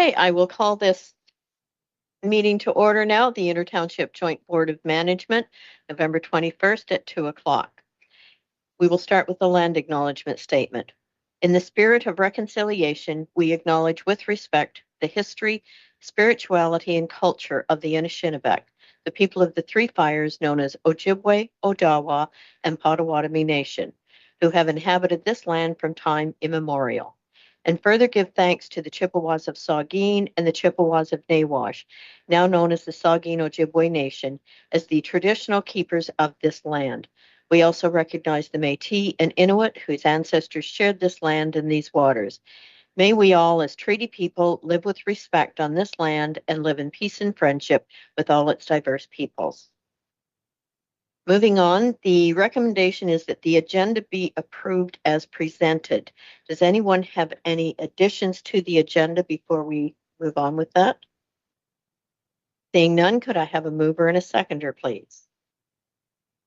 Okay, I will call this meeting to order now, the Inter-Township Joint Board of Management, November 21st at 2 o'clock. We will start with the land acknowledgement statement. In the spirit of reconciliation, we acknowledge with respect the history, spirituality, and culture of the Anishinaabe, the people of the Three Fires known as Ojibwe, Odawa, and Potawatomi Nation, who have inhabited this land from time immemorial. And further give thanks to the Chippewas of Saugeen and the Chippewas of Nawash, now known as the Saugeen Ojibwe Nation, as the traditional keepers of this land. We also recognize the Métis and Inuit whose ancestors shared this land and these waters. May we all, as treaty people, live with respect on this land and live in peace and friendship with all its diverse peoples. Moving on, the recommendation is that the agenda be approved as presented. Does anyone have any additions to the agenda before we move on with that? Seeing none, could I have a mover and a seconder, please?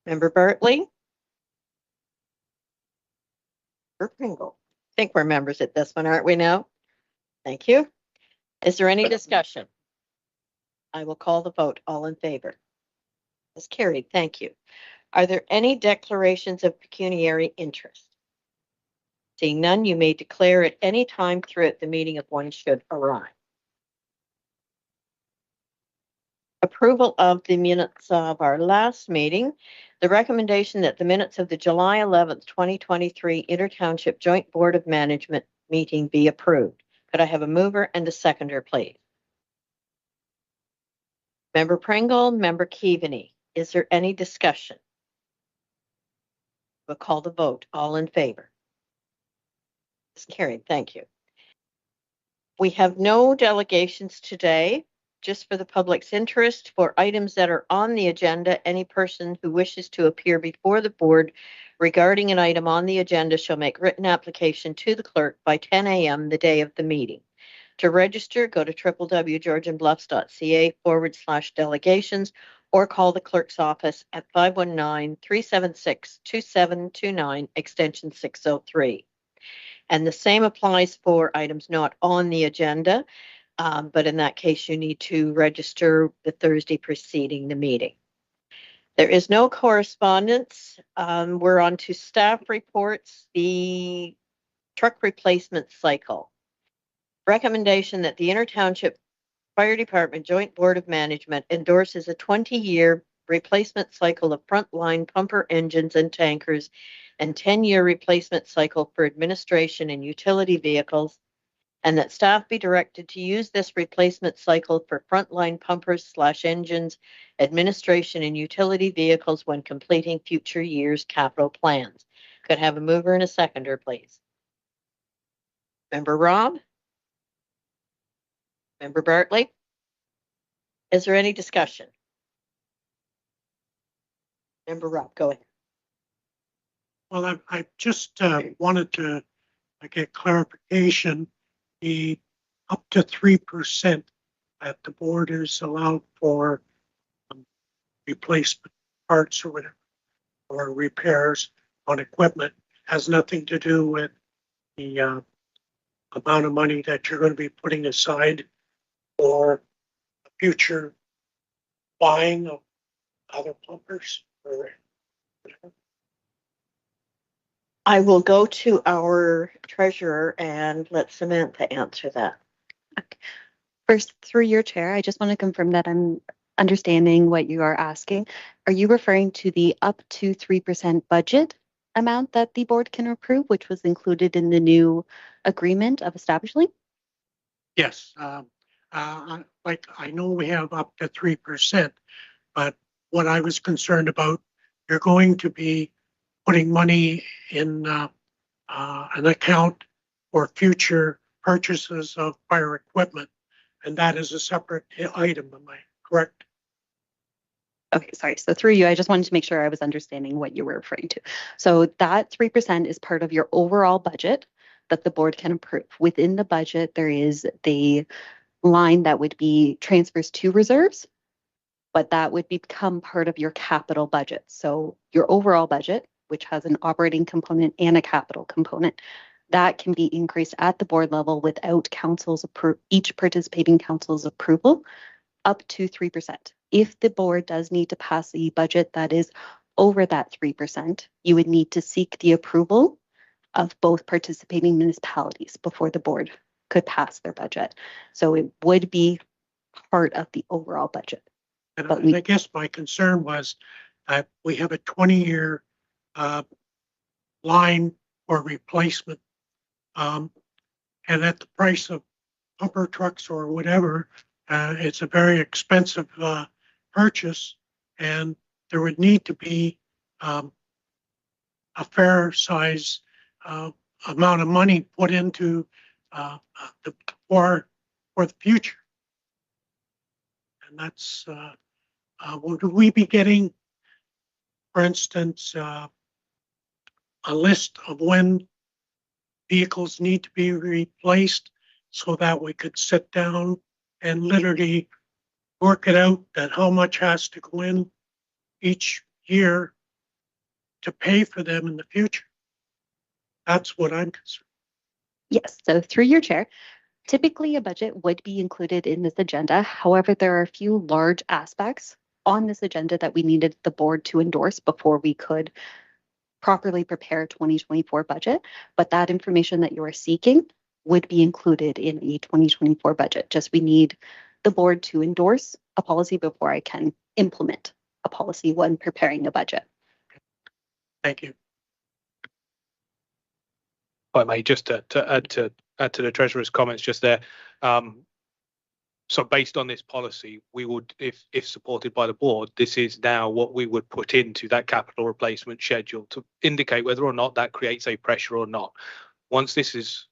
Member Bartley? Member Pringle? I think we're members at this one, aren't we now? Thank you. Is there any discussion? I will call the vote. All in favor? Is carried. Thank you. Are there any declarations of pecuniary interest? Seeing none, you may declare at any time throughout the meeting if one should arise. Approval of the minutes of our last meeting. The recommendation that the minutes of the July 11th, 2023 Inter-Township Joint Board of Management meeting be approved. Could I have a mover and a seconder, please? Member Pringle, Member Keaveney. Is there any discussion? We'll call the vote. All in favor? It's carried. Thank you. We have no delegations today. Just for the public's interest, for items that are on the agenda, any person who wishes to appear before the board regarding an item on the agenda shall make written application to the clerk by 10 a.m. the day of the meeting. To register, go to www.georgianbluffs.ca/delegations or call the clerk's office at 519-376-2729, extension 603. And the same applies for items not on the agenda. But in that case, you need to register the Thursday preceding the meeting. There is no correspondence. We're on to staff reports, the truck replacement cycle. Recommendation that the Inter-Township Fire Department Joint Board of Management endorses a 20-year replacement cycle of frontline pumper engines and tankers and 10-year replacement cycle for administration and utility vehicles, and that staff be directed to use this replacement cycle for frontline pumpers/engines, administration, and utility vehicles when completing future years' capital plans. Could I have a mover and a seconder, please? Member Robb? Member Bartley? Is there any discussion? Member Robb, go ahead. Well, I just wanted to get clarification. The up to 3% that the board is allowed for replacement parts or whatever, or repairs on equipment has nothing to do with the amount of money that you're going to be putting aside for future buying of other pumpers or whatever. I will go to our treasurer and let Samantha answer that. Okay. First, through your chair, I just want to confirm that I'm understanding what you are asking. Are you referring to the up to 3% budget amount that the board can approve, which was included in the new agreement of establishing? Yes. Like I know we have up to 3%, but what I was concerned about, you're going to be putting money in an account for future purchases of fire equipment, and that is a separate item. Am I correct? Okay, sorry. So through you, I just wanted to make sure I was understanding what you were referring to. So that 3% is part of your overall budget that the board can approve. Within the budget, there is the line that would be transfers to reserves, but that would become part of your capital budget. So your overall budget, which has an operating component and a capital component, that can be increased at the board level without each participating council's approval up to 3%. If the board does need to pass a budget that is over that 3%, you would need to seek the approval of both participating municipalities before the board could pass their budget. So it would be part of the overall budget. And I guess my concern was that we have a 20-year line for replacement. And at the price of pumper trucks or whatever, it's a very expensive purchase, and there would need to be a fair size amount of money put into for the future. And that's would we be getting, for instance, a list of when vehicles need to be replaced so that we could sit down and literally work it out that how much has to go in each year to pay for them in the future? That's what I'm concerned. Yes, so through your chair, typically a budget would be included in this agenda. However, there are a few large aspects on this agenda that we needed the board to endorse before we could properly prepare 2024 budget. But that information that you are seeking would be included in a 2024 budget. Just we need the board to endorse a policy before I can implement a policy when preparing a budget. Thank you. If I may just to add to the Treasurer's comments just there. So based on this policy, we would, if supported by the board, this is now what we would put into that capital replacement schedule to indicate whether or not that creates a pressure or not. Once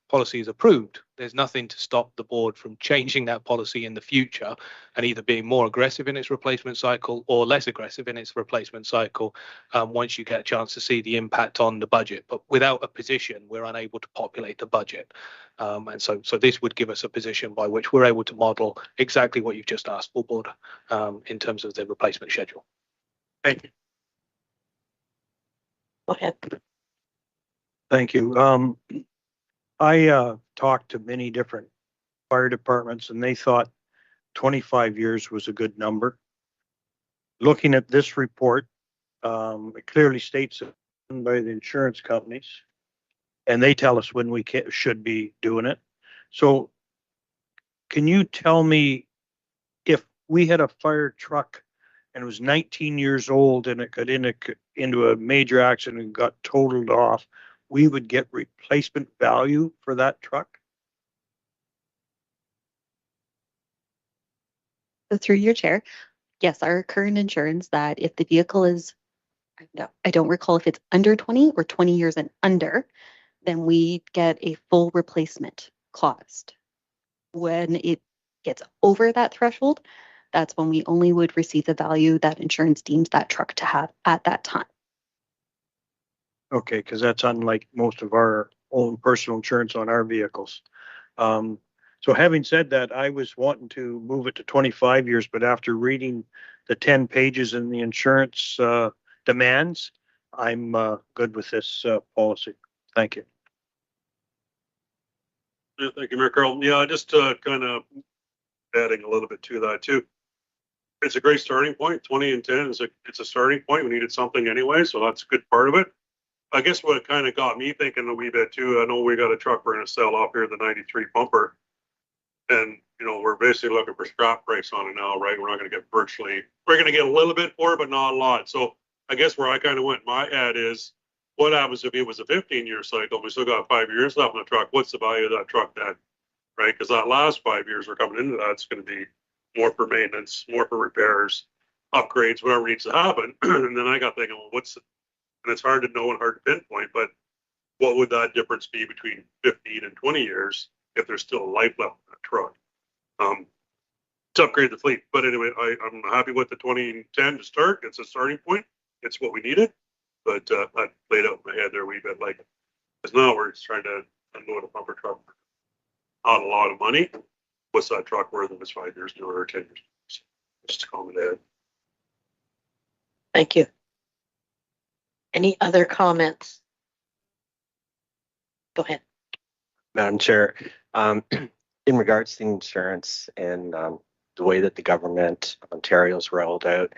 policy is approved, there's nothing to stop the board from changing that policy in the future and either being more aggressive in its replacement cycle or less aggressive in its replacement cycle once you get a chance to see the impact on the budget. But without a position, we're unable to populate the budget. And so this would give us a position by which we're able to model exactly what you've just asked for, board, in terms of the replacement schedule. Thank you. Go ahead. Thank you. I talked to many different fire departments and they thought 25 years was a good number. Looking at this report, it clearly states it by the insurance companies and they tell us when we should be doing it. So can you tell me if we had a fire truck and it was 19 years old and it got into a major accident and got totaled off, we would get replacement value for that truck? So through your chair, yes, our current insurance that if the vehicle is, I don't recall if it's under 20 or 20 years and under, then we get a full replacement cost. When it gets over that threshold, that's when we only would receive the value that insurance deems that truck to have at that time. Okay, because that's unlike most of our own personal insurance on our vehicles. So having said that, I was wanting to move it to 25 years, but after reading the 10 pages in the insurance demands, I'm good with this policy. Thank you. Yeah, thank you, Mayor Carl. Yeah, just kind of adding a little bit to that too. It's a great starting point. 20 and 10 it's a starting point. We needed something anyway, so that's a good part of it. I guess what kind of got me thinking a wee bit too, I know we got a truck we're going to sell off here, the 93 pumper. And, you know, we're basically looking for scrap price on it now, right? We're not going to get we're going to get a little bit for it, but not a lot. So I guess where I kind of went, my ad is, what happens if it was a 15-year cycle? We still got 5 years left in the truck. What's the value of that truck then? Right? Because that last 5 years we're coming into that, it's going to be more for maintenance, more for repairs, upgrades, whatever needs to happen. And then I got thinking, well, and it's hard to know and hard to pinpoint, but what would that difference be between 15 and 20 years if there's still a life left in that truck? To upgrade the fleet. But anyway, I'm happy with the 2010 to start. It's a starting point. It's what we needed. But that played out in my head there a wee bit. Like, because now we're just trying to unload a pumper truck. Not a lot of money. What's that truck worth if it's 5 years newer or 10 years? Just a comment ahead. Thank you. Any other comments? Go ahead. Madam Chair, in regards to insurance and the way that the government of Ontario's rolled out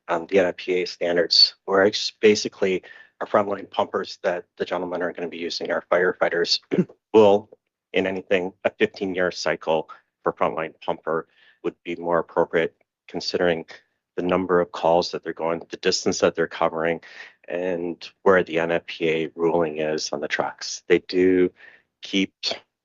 the NFPA standards, where it's basically our frontline pumpers that the gentlemen are going to be using, our firefighters, will, in anything, a 15-year cycle for frontline pumper would be more appropriate considering the number of calls that they're going, the distance that they're covering, and where the NFPA ruling is on the trucks. They do keep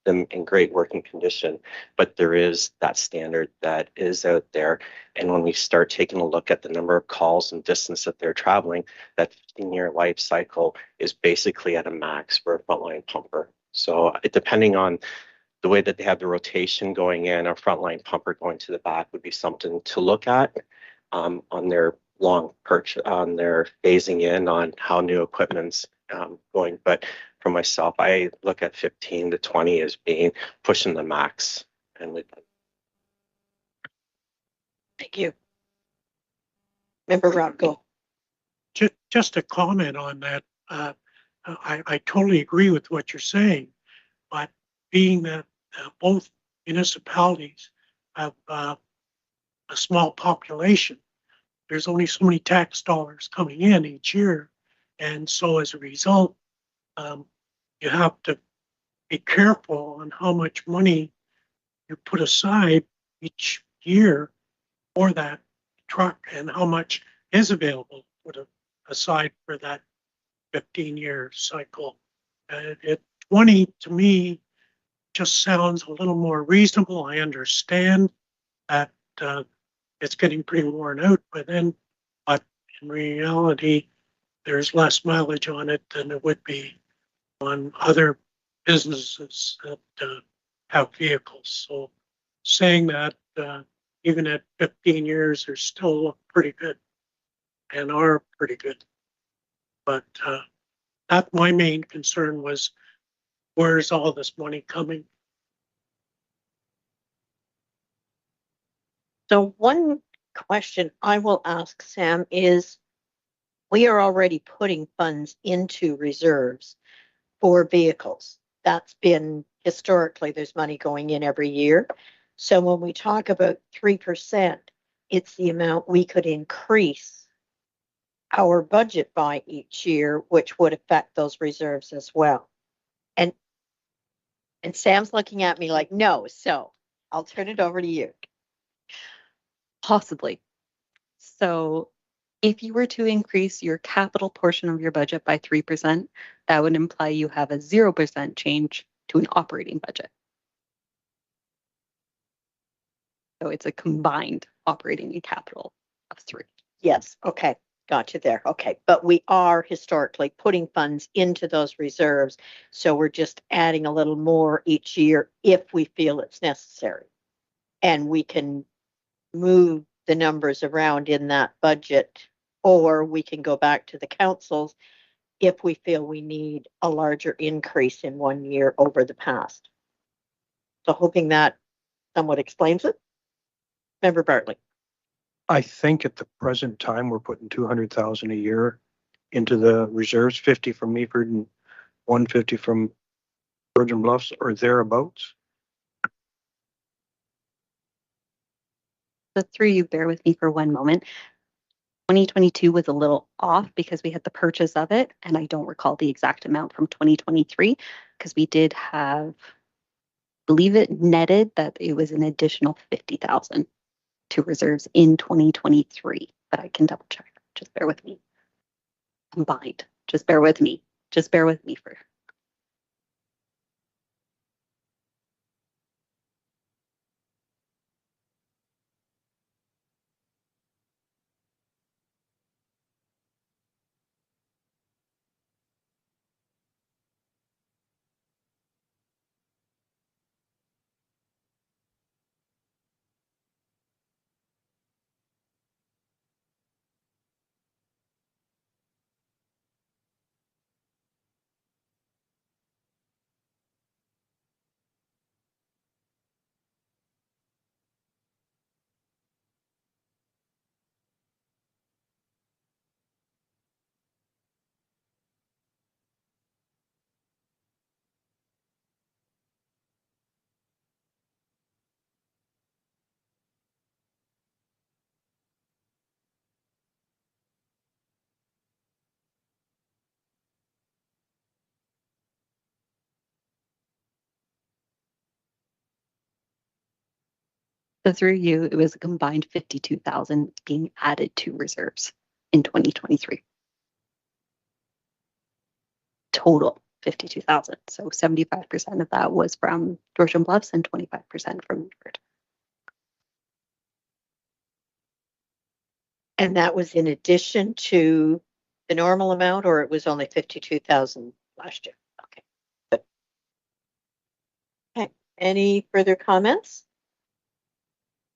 them in great working condition, but there is that standard that is out there. And when we start taking a look at the number of calls and distance that they're traveling, that 15-year life cycle is basically at a max for a frontline pumper. So depending on the way that they have the rotation going in, a frontline pumper going to the back would be something to look at on their long perch, on their phasing in on how new equipment's going. But for myself, I look at 15 to 20 as being pushing the max. And with Thank you. Member Rockco. Just a comment on that. I totally agree with what you're saying, but being that both municipalities have a small population, there's only so many tax dollars coming in each year. And so as a result, you have to be careful on how much money you put aside each year for that truck and how much is available put aside for that 15-year cycle. At 20, to me, just sounds a little more reasonable. I understand that it's getting pretty worn out by then, but in reality, there's less mileage on it than there would be on other businesses that have vehicles. So saying that even at 15 years, they still look pretty good and are pretty good. But that my main concern was, where's all this money coming? So one question I will ask Sam is, we are already putting funds into reserves for vehicles. That's been historically, there's money going in every year. So when we talk about 3%, it's the amount we could increase our budget by each year, which would affect those reserves as well. And Sam's looking at me like, no, so I'll turn it over to you. Possibly. So if you were to increase your capital portion of your budget by 3%, that would imply you have a 0% change to an operating budget. So it's a combined operating and capital of 3. Yes, okay, got you there. Okay, but we are historically putting funds into those reserves, so we're just adding a little more each year if we feel it's necessary. And we can move the numbers around in that budget, or we can go back to the councils if we feel we need a larger increase in one year over the past. So hoping that somewhat explains it. Member Bartley. I think at the present time, we're putting 200,000 a year into the reserves, 50 from Meaford and 150 from Virgin Bluffs or thereabouts. The 3, you bear with me for one moment. 2022 was a little off because we had the purchase of it, and I don't recall the exact amount from 2023 because we did have, believe it netted that it was an additional 50,000 to reserves in 2023, but I can double check. Just bear with me. Combined. Just bear with me. Just bear with me for. So through you, it was a combined 52,000 being added to reserves in 2023. Total 52,000. So 75% of that was from Georgian Bluffs and 25% from Meaford. And that was in addition to the normal amount, or it was only 52,000 last year? Okay. Good. Okay. Any further comments?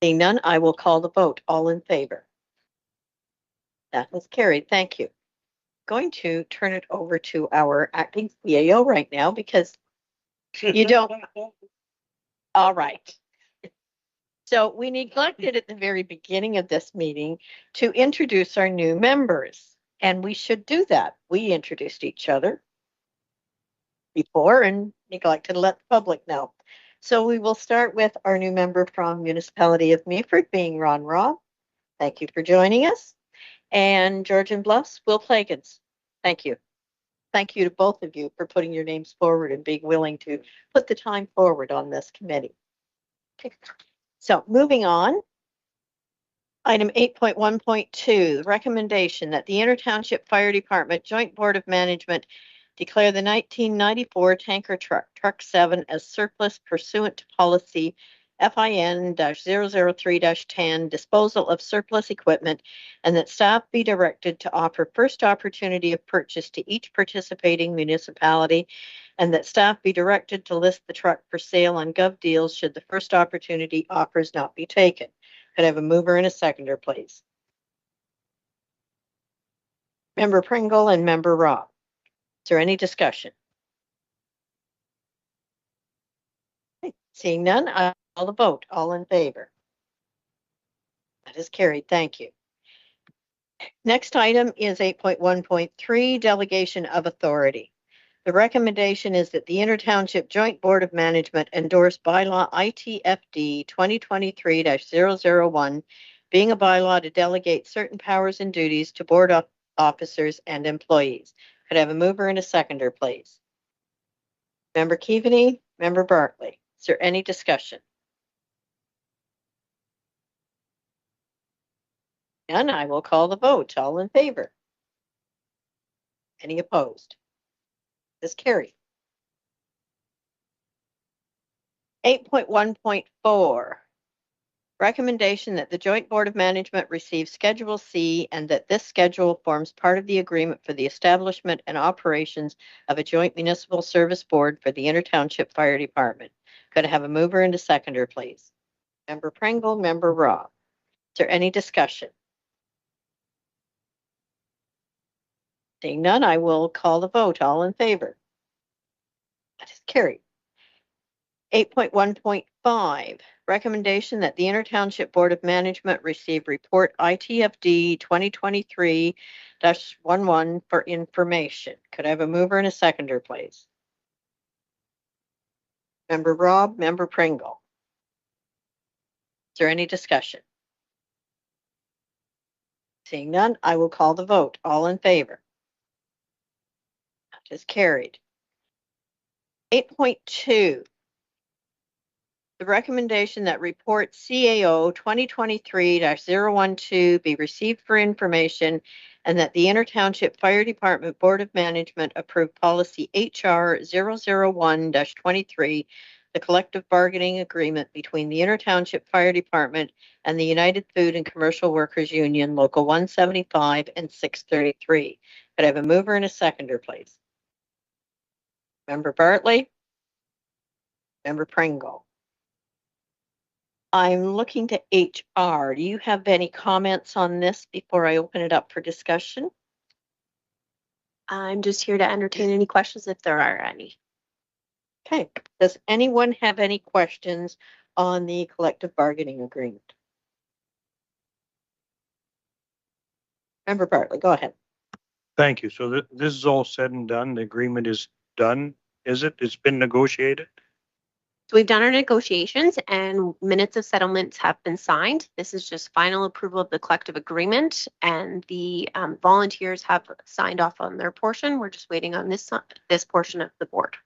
Seeing none, I will call the vote. All in favor? That was carried. Thank you. Going to turn it over to our acting CAO right now because you don't. All right. So we neglected at the very beginning of this meeting to introduce our new members, and we should do that. We introduced each other before and neglected to let the public know. So we will start with our new member from Municipality of Meaford, being Ron Raw. Thank you for joining us. And Georgian Bluffs, Will Plagans. Thank you. Thank you to both of you for putting your names forward and being willing to put the time forward on this committee. Okay. So moving on. Item 8.1.2, the recommendation that the Inter-Township Fire Department Joint Board of Management declare the 1994 tanker truck 7 as surplus pursuant to policy FIN-003-10, disposal of surplus equipment, and that staff be directed to offer first opportunity of purchase to each participating municipality, and that staff be directed to list the truck for sale on Gov Deals should the first opportunity offers not be taken. Could I have a mover and a seconder, please? Member Pringle and Member Robb. Is there any discussion? Okay. Seeing none, I'll call the vote. All in favor? That is carried. Thank you. Next item is 8.1.3, delegation of authority. The recommendation is that the Inter-Township Joint Board of Management endorse bylaw ITFD 2023-001, being a bylaw to delegate certain powers and duties to board officers and employees. Could I have a mover and a seconder, please? Member Keaveney, Member Bartley. Is there any discussion? None, I will call the vote. All in favor? Any opposed? This carried. 8.1.4, recommendation that the Joint Board of Management receive Schedule C and that this schedule forms part of the agreement for the establishment and operations of a joint municipal service board for the Inter-Township Fire Department. Could I have a mover and a seconder, please? Member Pringle, Member Raw. Is there any discussion? Seeing none, I will call the vote. All in favor? That is carried. 8.1.5, recommendation that the Inter-Township Board of Management receive report ITFD 2023-11 for information. Could I have a mover and a seconder, please? Member Robb, Member Pringle. Is there any discussion? Seeing none, I will call the vote. All in favor? That is carried. 8.2, the recommendation that report CAO 2023-012 be received for information and that the Inter-Township Fire Department Board of Management approve policy HR 001-23, the collective bargaining agreement between the Inter-Township Fire Department and the United Food and Commercial Workers Union, Local 175 and 633. Could I have a mover and a seconder, please? Member Bartley? Member Pringle? I'm looking to HR. Do you have any comments on this before I open it up for discussion? I'm just here to entertain any questions if there are any. Okay. Does anyone have any questions on the collective bargaining agreement? Member Bartley, go ahead. Thank you. So this is all said and done. The agreement is done, is it? It's been negotiated? So we've done our negotiations and minutes of settlements have been signed. This is just final approval of the collective agreement and the volunteers have signed off on their portion. We're just waiting on this portion of the board.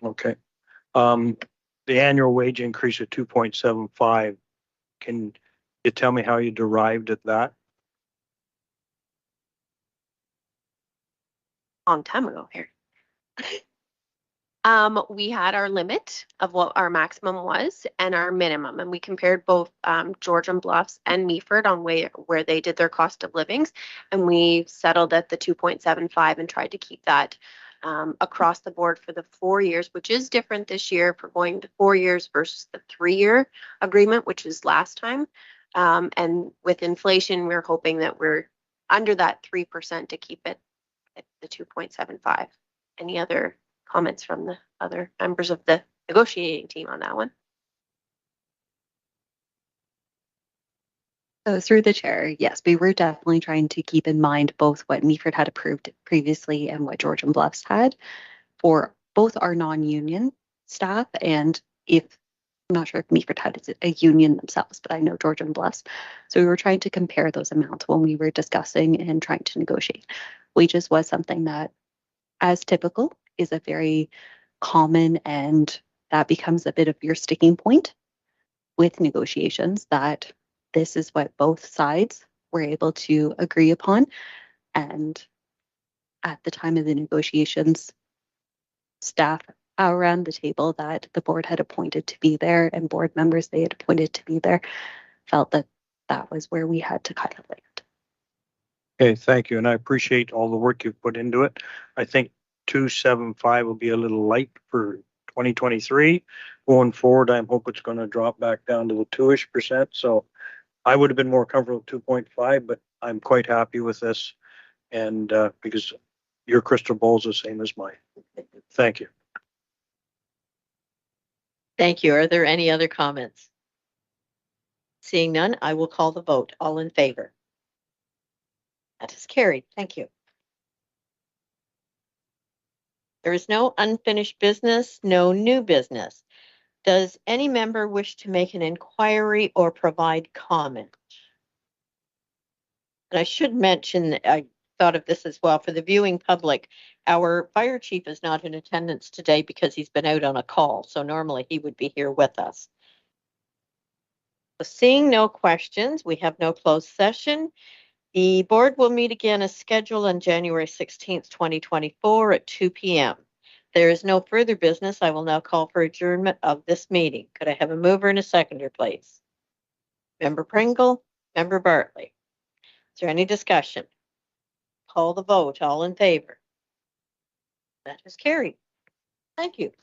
Okay. The annual wage increase of 2.75, Can you tell me how you derived at that? Long time ago here. We had our limit of what our maximum was and our minimum, and we compared both Georgian Bluffs and Meaford on where they did their cost of livings, and we settled at the 2.75 and tried to keep that across the board for the 4 years, which is different this year for going to 4 years versus the 3-year agreement, which is last time. And with inflation, we're hoping that we're under that 3% to keep it at the 2.75. Any other comments from the other members of the negotiating team on that one? So through the chair, yes, we were definitely trying to keep in mind both what Meaford had approved previously and what Georgian Bluffs had for both our non-union staff. And if I'm not sure if Meaford had a union themselves, but I know Georgian Bluffs. So we were trying to compare those amounts when we were discussing and trying to negotiate. Wages was something that, as typical, is a very common, and that becomes a bit of your sticking point with negotiations, that this is what both sides were able to agree upon. And at the time of the negotiations, staff around the table that the board had appointed to be there and board members they had appointed to be there felt that that was where we had to kind of land. Okay, thank you. And I appreciate all the work you've put into it. I think 275 will be a little light for 2023. Going forward, I hope it's going to drop back down to the 2-ish%. So I would have been more comfortable with 2.5, but I'm quite happy with this. And because your crystal ball is the same as mine. Thank you. Thank you. Are there any other comments? Seeing none, I will call the vote. All in favor? That is carried. Thank you. There is no unfinished business, no new business. Does any member wish to make an inquiry or provide comment? And I should mention, I thought of this as well, for the viewing public, our fire chief is not in attendance today because he's been out on a call. So normally he would be here with us. So seeing no questions, we have no closed session. The board will meet again as scheduled on January 16th, 2024 at 2 p.m. There is no further business. I will now call for adjournment of this meeting. Could I have a mover and a seconder, please? Member Pringle, Member Bartley. Is there any discussion? Call the vote. All in favor? That is carried. Thank you.